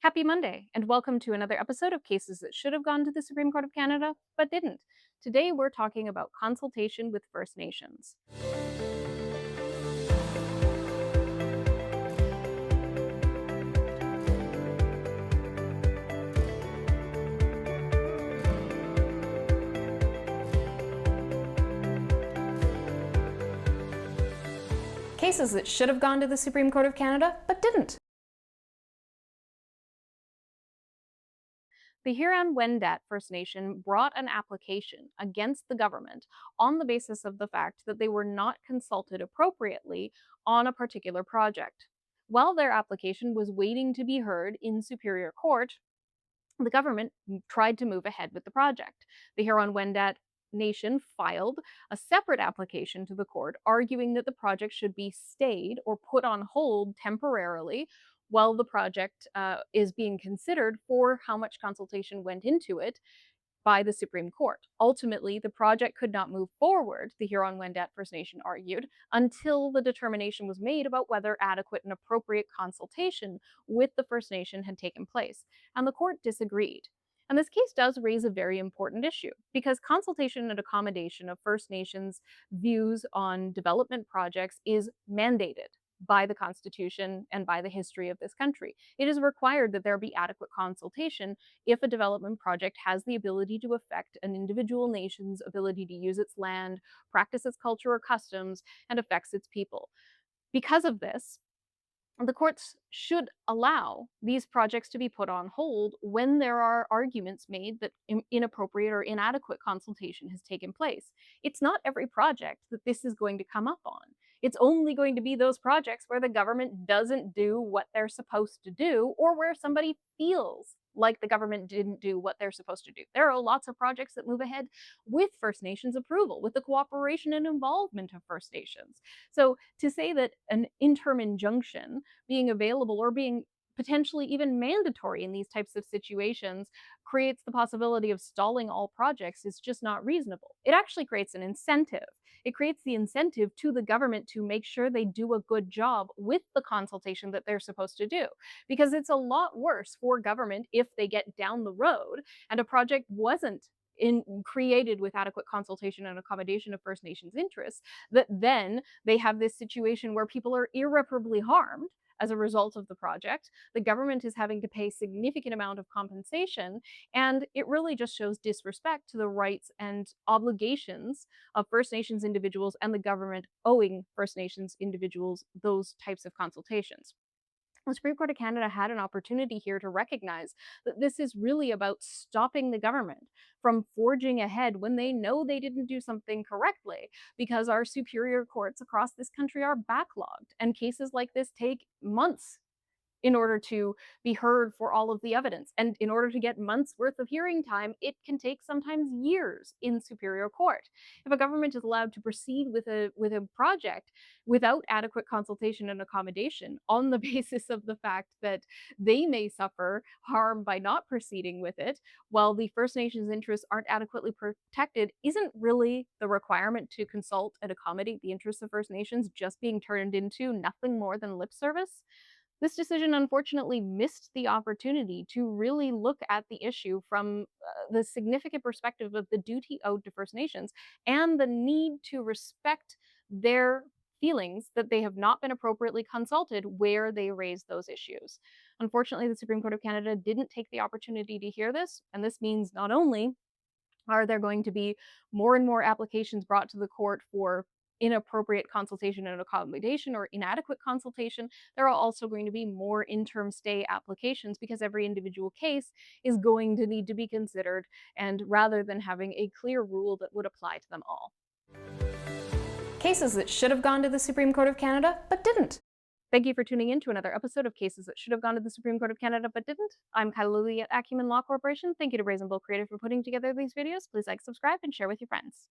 Happy Monday, and welcome to another episode of Cases That Should Have Gone to the Supreme Court of Canada, but didn't. Today we're talking about consultation with First Nations. Cases that should have gone to the Supreme Court of Canada, but didn't. The Huron-Wendat First Nation brought an application against the government on the basis of the fact that they were not consulted appropriately on a particular project. While their application was waiting to be heard in Superior Court, the government tried to move ahead with the project. The Huron-Wendat Nation filed a separate application to the court arguing that the project should be stayed or put on hold temporarily while the project is being considered for how much consultation went into it by the Supreme Court. Ultimately, the project could not move forward, the Huron-Wendat First Nation argued, until the determination was made about whether adequate and appropriate consultation with the First Nation had taken place, and the court disagreed. And this case does raise a very important issue because consultation and accommodation of First Nations views on development projects is mandated by the Constitution and by the history of this country. It is required that there be adequate consultation if a development project has the ability to affect an individual nation's ability to use its land, practice its culture or customs, and affects its people. Because of this, the courts should allow these projects to be put on hold when there are arguments made that inappropriate or inadequate consultation has taken place. It's not every project that this is going to come up on. It's only going to be those projects where the government doesn't do what they're supposed to do or where somebody feels like the government didn't do what they're supposed to do. There are lots of projects that move ahead with First Nations approval, with the cooperation and involvement of First Nations. So to say that an interim injunction being available or being potentially even mandatory in these types of situations creates the possibility of stalling all projects is just not reasonable. It actually creates an incentive. It creates the incentive to the government to make sure they do a good job with the consultation that they're supposed to do. Because it's a lot worse for government if they get down the road and a project wasn't created with adequate consultation and accommodation of First Nations interests, that then they have this situation where people are irreparably harmed as a result of the project. The government is having to pay significant amount of compensation, and it really just shows disrespect to the rights and obligations of First Nations individuals and the government owing First Nations individuals those types of consultations. The Supreme Court of Canada had an opportunity here to recognize that this is really about stopping the government from forging ahead when they know they didn't do something correctly, because our superior courts across this country are backlogged, and cases like this take months in order to be heard for all of the evidence. And in order to get months worth of hearing time, it can take sometimes years in Superior Court. If a government is allowed to proceed with a project without adequate consultation and accommodation on the basis of the fact that they may suffer harm by not proceeding with it, while the First Nations interests aren't adequately protected, isn't really the requirement to consult and accommodate the interests of First Nations just being turned into nothing more than lip service? This decision unfortunately missed the opportunity to really look at the issue from the significant perspective of the duty owed to First Nations and the need to respect their feelings that they have not been appropriately consulted where they raise those issues. Unfortunately, the Supreme Court of Canada didn't take the opportunity to hear this, and this means not only are there going to be more and more applications brought to the court for inappropriate consultation and accommodation or inadequate consultation? There are also going to be more interim stay applications because every individual case is going to need to be considered, and rather than having a clear rule that would apply to them all. Cases that should have gone to the Supreme Court of Canada but didn't. Thank you for tuning in to another episode of Cases That Should Have Gone to the Supreme Court of Canada but Didn't. I'm Kyla Lee at Acumen Law Corporation. Thank you to Brazen Bull Creative for putting together these videos. Please like, subscribe, and share with your friends.